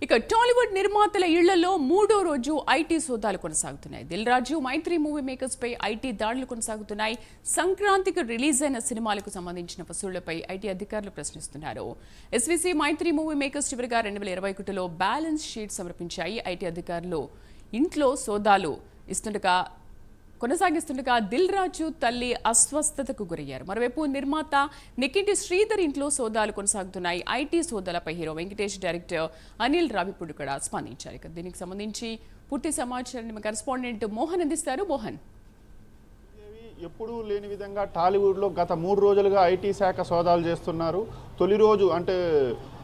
ఇక టాలీవుడ్ నిర్మాతల ఇళ్లలో మూడో రోజు ఐటీ సోదాలు కొనసాగుతున్నాయి. దిల్ రాజు, మైత్రి మూవీ మేకర్స్ పై ఐటీ దాడులు కొనసాగుతున్నాయి. సంక్రాంతికి రిలీజ్ అయిన సినిమాలకు సంబంధించిన వసూళ్లపై ఐటీ అధికారులు ప్రశ్నిస్తున్నారు. ఎస్వీసీ మైత్రి మూవీ మేకర్స్ చివరిగా 2021లో బ్యాలెన్స్ షీట్ సమర్పించాయి. ఐటీ అధికారులు ఇంట్లో సోదాలు కొనసాగిస్తుండగా దిల్ రాజు తల్లి అస్వస్థతకు గురయ్యారు. మరోవైపు నిర్మాత నికిటి శ్రీధర్ ఇంట్లో సోదాలు కొనసాగుతున్నాయి. ఐటీ సోదాలపై హీరో వెంకటేష్, డైరెక్టర్ అనిల్ రావిపూడి కూడా స్పందించారు. దీనికి సంబంధించి పూర్తి సమాచారాన్ని కరెస్పాండెంట్ మోహన్ అందిస్తారు. మోహన్, ఎప్పుడూ లేని విధంగా టాలీవుడ్లో గత 3 రోజులుగా ఐటీ శాఖ సోదాలు చేస్తున్నారు. తొలి రోజు అంటే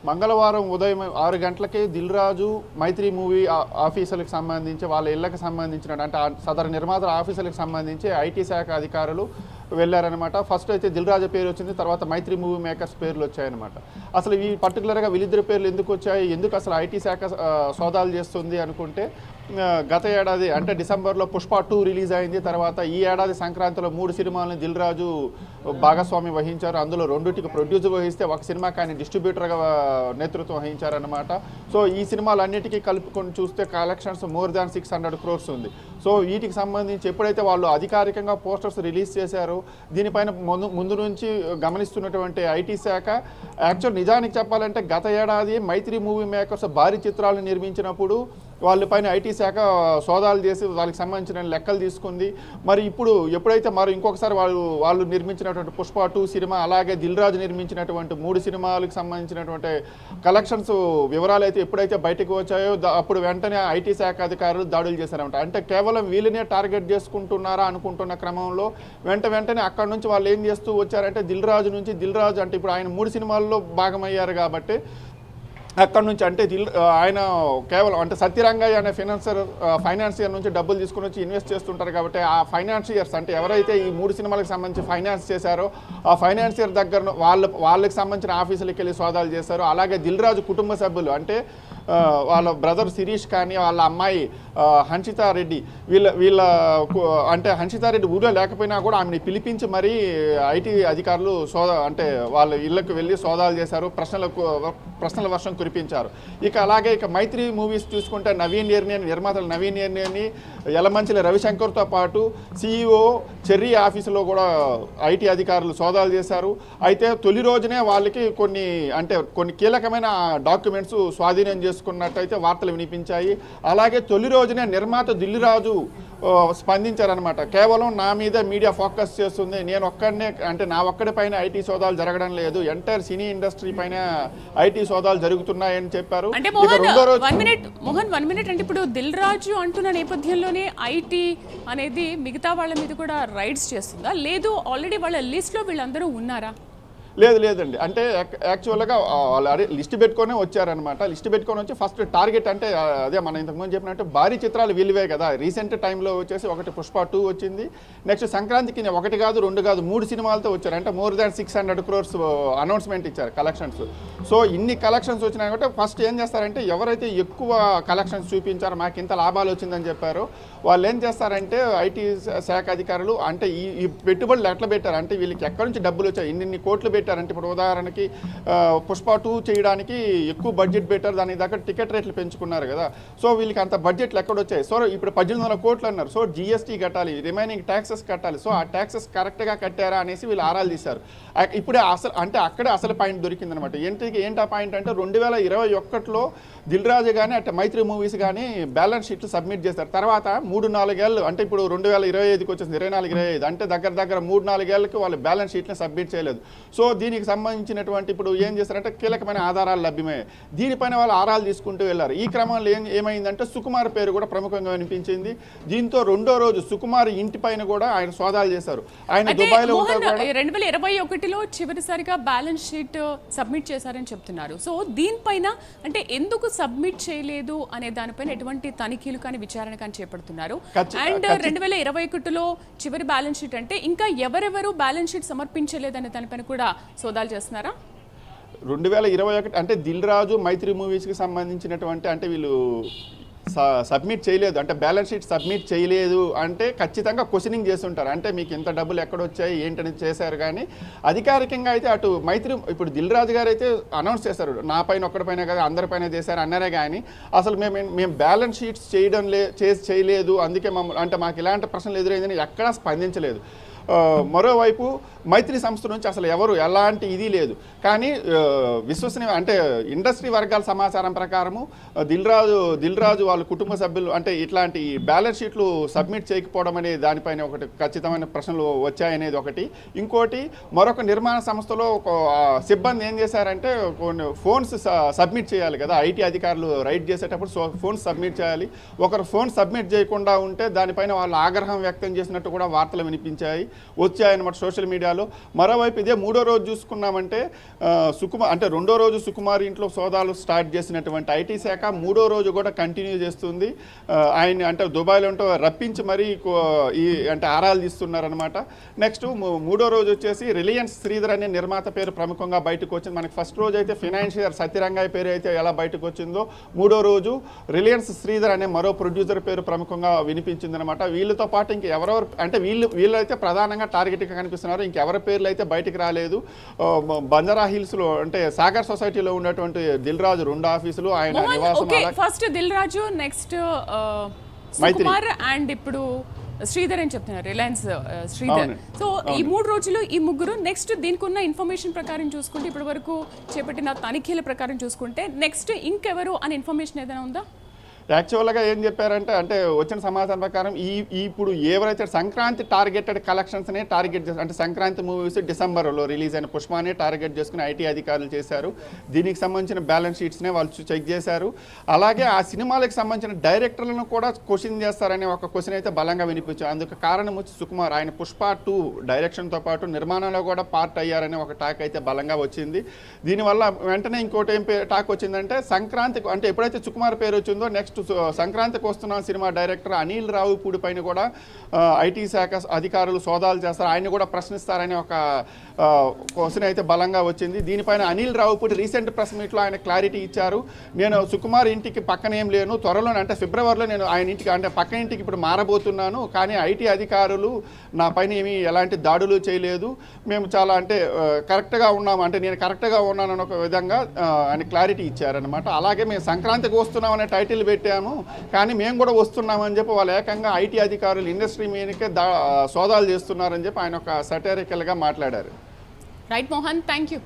మంగళవారం ఉదయం 6 గంటలకే దిల్ రాజు మైత్రి మూవీ ఆఫీసులకు సంబంధించి వాళ్ళ ఇళ్లకు సంబంధించిన అంటే సదరు నిర్మాతల ఆఫీసులకు సంబంధించి ఐటీ శాఖ అధికారులు వెళ్ళారనమాట. ఫస్ట్ అయితే దిల్ రాజు పేరు వచ్చింది, తర్వాత మైత్రి మూవీ మేకర్స్ పేర్లు వచ్చాయన్నమాట. అసలు ఈ పర్టికులర్గా వీళ్ళిద్దరి పేర్లు ఎందుకు వచ్చాయి, ఎందుకు అసలు ఐటీ శాఖ సోదాలు చేస్తుంది అనుకుంటే, గత ఏడాది అంటే డిసెంబర్లో పుష్ప 2 రిలీజ్ అయింది. తర్వాత ఈ ఏడాది సంక్రాంతిలో 3 సినిమాలను దిల్ రాజు భాగస్వామి వహించారు. అందులో 2టికి ప్రొడ్యూసర్ వహిస్తే ఒక సినిమాకి ఆయన డిస్ట్రిబ్యూటర్గా నేతృత్వం వహించారనమాట. సో ఈ సినిమాలన్నిటికీ కలుపుకొని చూస్తే కలెక్షన్స్ మోర్ దాన్ 600 crores ఉంది. సో వీటికి సంబంధించి ఎప్పుడైతే వాళ్ళు అధికారికంగా పోస్టర్స్ రిలీజ్ చేశారో దీనిపైన ముందు నుంచి గమనిస్తున్నటువంటి ఐటీ శాఖ నిజానికి చెప్పాలంటే గత ఏడాది మైత్రి మూవీ మేకర్స్ భారీ చిత్రాలను నిర్మించినప్పుడు వాళ్ళపైన ఐటీ శాఖ సోదాలు చేసి వాళ్ళకి సంబంధించిన లెక్కలు తీసుకుంది. మరి ఇప్పుడు ఎప్పుడైతే ఇంకొకసారి వాళ్ళు నిర్మించినటువంటి పుష్ప 2 సినిమా, అలాగే దిల్ రాజు నిర్మించినటువంటి 3 సినిమాలకు సంబంధించినటువంటి కలెక్షన్స్ వివరాలు అయితే ఎప్పుడైతే బయటకు వచ్చాయో అప్పుడు వెంటనే ఐటీ శాఖ అధికారులు దాడులు చేశారన్నమాట. అంటే కేవలం వీళ్ళనే టార్గెట్ చేసుకుంటున్నారా అనుకుంటున్న క్రమంలో వెంటనే అక్కడి నుంచి వాళ్ళు ఏం చేస్తూ వచ్చారంటే దిల్ రాజు అంటే ఇప్పుడు ఆయన 3 సినిమాల్లో భాగమయ్యారు కాబట్టి అక్కడ నుంచి అంటే ఆయన కేవలం అంటే సత్యరంగయ్య అనే ఫైనాన్సియర్ నుంచి డబ్బులు తీసుకుని వచ్చి ఇన్వెస్ట్ చేస్తుంటారు కాబట్టి ఆ ఫైనాన్షియర్స్ అంటే ఎవరైతే ఈ 3 సినిమాలకు సంబంధించి ఫైనాన్స్ చేశారో ఆ ఫైనాన్షియర్ దగ్గర వాళ్ళకి సంబంధించిన ఆఫీసులకు వెళ్ళి సోదాలు చేశారు. అలాగే దిల్ రాజు కుటుంబ సభ్యులు అంటే వాళ్ళ బ్రదర్ శిరీష్ కానీ వాళ్ళ అమ్మాయి హన్షితారెడ్డి వీళ్ళ అంటే హన్షితారెడ్డి ఊళ్ళో లేకపోయినా కూడా ఆమెని పిలిపించి మరీ ఐటీ అధికారులు అంటే వాళ్ళ ఇళ్లకు వెళ్ళి సోదాలు చేశారు, ప్రశ్నల వర్షం కురిపించారు. అలాగే మైత్రి మూవీస్ చూసుకుంటే నిర్మాతలు నవీన్ ఎర్నేని, యలమంచిలి రవిశంకర్తో పాటు CEO చెర్రీ ఆఫీసులో కూడా ఐటీ అధికారులు సోదాలు చేశారు. అయితే తొలి రోజునే వాళ్ళకి కొన్ని కీలకమైన డాక్యుమెంట్స్ స్వాధీనం చేసుకున్నట్టయితే వార్తలు వినిపించాయి. అలాగే తొలి రోజునే నిర్మాత దిల్ రాజు స్పందించారనమాట. కేవలం నా మీద మీడియా ఫోకస్ చేస్తుంది, నేను ఒక్కడనే అంటే నా ఒక్కడి పైన ఐటీ సోదాలు జరగడం లేదు, ఎంటైర్ సినీ ఇండస్ట్రీ పైన ఐటీ సోదాలు జరుగుతున్నాయని చెప్పారు. అంటే వన్ మినిట్ అంటే ఇప్పుడు దిల్ రాజు అంటున్న నేపథ్యంలోనే ఐటీ అనేది మిగతా వాళ్ళ మీద కూడా రైడ్స్ చేస్తుందా, లేదు ఆల్రెడీ వాళ్ళ లిస్ట్ లో వీళ్ళందరూ ఉన్నారా? లేదండి, అంటే యాక్చువల్గా వాళ్ళు లిస్ట్ పెట్టుకొని వచ్చారనమాట. లిస్ట్ పెట్టుకొని వచ్చి ఫస్ట్ టార్గెట్ అంటే అదే మనం ఇంతకుముందు చెప్పినట్టు భారీ చిత్రాలు వీలువే కదా. రీసెంట్ టైంలో వచ్చేసి ఒకటి పుష్ప 2 వచ్చింది, నెక్స్ట్ సంక్రాంతికి 1 కాదు 2 కాదు 3 సినిమాలతో వచ్చారు. అంటే మోర్ దాన్ 600 crores అనౌన్స్మెంట్ ఇచ్చారు కలెక్షన్స్. సో ఇన్ని కలెక్షన్స్ వచ్చినాయి కాబట్టి ఫస్ట్ ఏం చేస్తారంటే ఎవరైతే ఎక్కువ కలెక్షన్స్ చూపించారో మాకు ఇంత లాభాలు వచ్చిందని చెప్పారో వాళ్ళు ఏం చేస్తారంటే ఐటీ శాఖ అధికారులు అంటే ఈ పెట్టుబడులు ఎట్లా పెట్టారు అంటే వీళ్ళకి ఎక్కడి నుంచి డబ్బులు వచ్చాయి, ఇన్ని కోట్లు పెట్టారంటే ఇప్పుడు ఉదాహరణకి పుష్ప 2 చేయడానికి ఎక్కువ బడ్జెట్ పెట్టారు, దానికి దగ్గర టికెట్ రేట్లు పెంచుకున్నారు కదా. సో వీళ్ళకి అంత బడ్జెట్లు ఎక్కడొచ్చాయి. సో ఇప్పుడు 1800 కోట్లు అన్నారు. సో GST కట్టాలి, రిమైనింగ్ ట్యాక్సెస్ కట్టాలి. సో ఆ ట్యాక్సెస్ కరెక్ట్గా కట్టారా అనేసి వీళ్ళు ఆరాలు తీశారు. ఇప్పుడే అక్కడే అసలు పాయింట్ దొరికిందనమాట. ఏంటి ఆ పాయింట్ అంటే 2021లో దిల్ రాజు కానీ అంటే మైత్రి మూవీస్ కానీ బ్యాలెన్స్ షీట్లు సబ్మిట్ చేశారు. తర్వాత 3-4 ఏళ్ళు అంటే ఇప్పుడు 2025కి వచ్చేసింది 24-25 అంటే దగ్గర 3-4 ఏళ్ళకి వాళ్ళు బ్యాలెన్స్ షీట్ని సబ్మిట్ చేయలేదు. సో దీనికి సంబంధించినటువంటి ఇప్పుడు ఏం చేస్తారంటే కీలకమైన ఆధారాలు లభ్యమయ్యాయి. దీనిపైన వాళ్ళు ఆరాలు తీసుకుంటూ వెళ్ళారు. ఈ క్రమంలో ఏమైందంటే సుకుమార్ పేరు కూడా ప్రముఖంగా వినిపించింది. దీంతో 2వ రోజు సుకుమార్ ఇంటి పైన కూడా ఆయన సోదాలు చేశారు. ఆయన దుబాయ్లో 2021లో చివరిసారిగా బ్యాలెన్స్ షీట్ సబ్మిట్ చేశారని చెప్తున్నారు. సో దీనిపైన అంటే ఎందుకు సబ్మిట్ చేయలేదు అనే దానిపైన ఎటువంటి తనిఖీలు కానీ విచారణ కానీ చేపడుతున్నారు. అండ్ 2021లో చివరి బ్యాలెన్స్ షీట్ అంటే ఇంకా ఎవరెవరు బ్యాలెన్స్ షీట్ సమర్పించలేదనే దానిపైన కూడా సోదాలు చేస్తున్నారా? 2021 అంటే దిల్ రాజు మైత్రి మూవీస్కి సంబంధించినటువంటి అంటే వీళ్ళు సబ్మిట్ చేయలేదు, అంటే బ్యాలెన్స్ షీట్ సబ్మిట్ చేయలేదు అంటే ఖచ్చితంగా క్వశ్చనింగ్ చేస్తుంటారు. అంటే మీకు ఇంత డబ్బులు ఎక్కడొచ్చాయి ఏంటని చేశారు. కానీ అధికారికంగా అయితే అటు మైత్రి ఇప్పుడు దిల్ రాజు గారు అయితే అనౌన్స్ చేశారు, నా పైన ఒక్కడిపైన కదా అందరిపైన చేశారు అన్నారే. కానీ అసలు మేము బ్యాలెన్స్ షీట్స్ చేయలేదు, అందుకే అంటే మాకు ఇలాంటి ప్రశ్నలు ఎదురైందని ఎక్కడా స్పందించలేదు. మరోవైపు మైత్రి సంస్థ నుంచి అసలు ఎవరు ఎలాంటి ఇది లేదు. కానీ విశ్వసనీయ అంటే ఇండస్ట్రీ వర్గాల సమాచారం ప్రకారము దిల్ రాజు వాళ్ళ కుటుంబ సభ్యులు అంటే ఇట్లాంటి బ్యాలెన్స్ షీట్లు సబ్మిట్ చేయకపోవడం అనే దానిపైన ఒకటి ఖచ్చితమైన ప్రశ్నలు వచ్చాయనేది ఒకటి. ఇంకోటి మరొక నిర్మాణ సంస్థలో ఒక సిబ్బంది ఏం చేశారంటే కొన్ని ఫోన్స్ సబ్మిట్ చేయాలి కదా, ఐటీ అధికారులు రైడ్ చేసేటప్పుడు ఫోన్స్ సబ్మిట్ చేయాలి. ఒకరు ఫోన్ సబ్మిట్ చేయకుండా ఉంటే దానిపైన వాళ్ళు ఆగ్రహం వ్యక్తం చేసినట్టు కూడా వార్తలు వచ్చాయన్నమాట సోషల్ మీడియాలో. మరోవైపు ఇదే మూడో రోజు చూసుకున్నామంటే అంటే రెండో రోజు సుకుమార్ ఇంట్లో సోదాలు స్టార్ట్ చేసినటువంటి ఐటీ శాఖ మూడో రోజు కూడా కంటిన్యూ చేస్తుంది. ఆయన అంటే దుబాయ్లో ఉంటూ రప్పించి మరీ ఈ అంటే ఆరాలు తీస్తున్నారనమాట. నెక్స్ట్ మూడో రోజు వచ్చేసి రిలయన్స్ శ్రీధర్ అనే నిర్మాత పేరు ప్రముఖంగా బయటకు వచ్చింది. మనకి ఫస్ట్ రోజు అయితే ఫినాన్షియర్ సత్యరంగయ్య పేరు అయితే ఎలా బయటకు వచ్చిందో, మూడో రోజు రిలయన్స్ శ్రీధర్ అనే మరో ప్రొడ్యూసర్ పేరు ప్రముఖంగా వినిపించింది అనమాట. వీళ్ళతో పాటు ఇంక ఎవరెవరు అంటే వీళ్ళైతే ప్రధానంగా టార్గెట్గా కనిపిస్తున్నారు. ఇంకెవరి పేర్లు అయితే బయటికి రాలేదు. బంజారా హిల్స్లో అంటే సాగర్ సొసైటీలో ఉన్నటువంటి దిల్ రాజు 2 ఆఫీసులు, ఆయన నివాసం. First Dil Raju, next Sukumar and ఇప్పుడు శ్రీధర్ అని చెప్తున్నారు, రిలయన్స్ శ్రీధర్. సో ఈ 3 రోజులు ఈ ముగ్గురు. నెక్స్ట్ దీనికి ఉన్న ఇన్ఫర్మేషన్ ప్రకారం చూసుకుంటే ఇప్పటి వరకు చేపట్టిన తనిఖీల ప్రకారం చూసుకుంటే నెక్స్ట్ ఇంకెవరు అని ఇన్ఫర్మేషన్ ఏదైనా ఉందా? యాక్చువల్గా ఏం చెప్పారంటే అంటే వచ్చిన సమాచారం ప్రకారం ఇప్పుడు ఎవరైతే సంక్రాంతి టార్గెటెడ్ కలెక్షన్స్నే టార్గెట్ చేస్తారు, అంటే సంక్రాంతి మూవీస్ డిసెంబర్లో రిలీజ్ అయిన పుష్పానే టార్గెట్ చేసుకుని ఐటీ అధికారులు చేశారు. దీనికి సంబంధించిన బ్యాలెన్స్ షీట్స్నే వాళ్ళు చెక్ చేశారు. అలాగే ఆ సినిమాలకు సంబంధించిన డైరెక్టర్లను కూడా క్వశ్చన్ చేస్తారనే ఒక క్వశ్చన్ అయితే బలంగా వినిపించారు. అందుకు కారణం వచ్చి సుకుమార్ ఆయన పుష్ప 2 డైరెక్షన్తో పాటు నిర్మాణంలో కూడా పార్ట్ అయ్యారనే ఒక టాక్ అయితే బలంగా వచ్చింది. దీనివల్ల వెంటనే ఇంకోటి ఏం టాక్ వచ్చిందంటే సంక్రాంతికి అంటే ఎప్పుడైతే సుకుమార్ పేరు వచ్చిందో నెక్స్ట్ సంక్రాంతికి వస్తున్న సినిమా డైరెక్టర్ అనిల్ రావిపూడి పైన కూడా ఐటీ శాఖ అధికారులు సోదాలు చేస్తారు, ఆయన కూడా ప్రశ్నిస్తారనే ఒక క్వశ్చన్ అయితే బలంగా వచ్చింది. దీనిపైన అనిల్ రావిపూడి రీసెంట్ ప్రెస్ మీట్లో ఆయన క్లారిటీ ఇచ్చారు. నేను సుకుమార్ ఇంటికి పక్కన ఏం లేను, త్వరలోనే అంటే ఫిబ్రవరిలో నేను ఆయన ఇంటికి అంటే పక్క ఇంటికి ఇప్పుడు మారబోతున్నాను, కానీ ఐటీ అధికారులు నా పైన ఏమీ ఎలాంటి దాడులు చేయలేదు, మేము చాలా అంటే కరెక్ట్గా ఉన్నాము, అంటే నేను కరెక్ట్గా ఉన్నానని ఒక విధంగా ఆయన క్లారిటీ ఇచ్చారనమాట. అలాగే మేము సంక్రాంతికి వస్తున్నామనే టైటిల్ పెట్టాము, కానీ మేము కూడా వస్తున్నామని చెప్పి వాళ్ళు ఏకంగా ఐటీ అధికారులు ఇండస్ట్రీ మీదకే సోదాలు చేస్తున్నారని చెప్పి ఆయన ఒక సటైరికల్గా మాట్లాడారు. Right Mohan, thank you.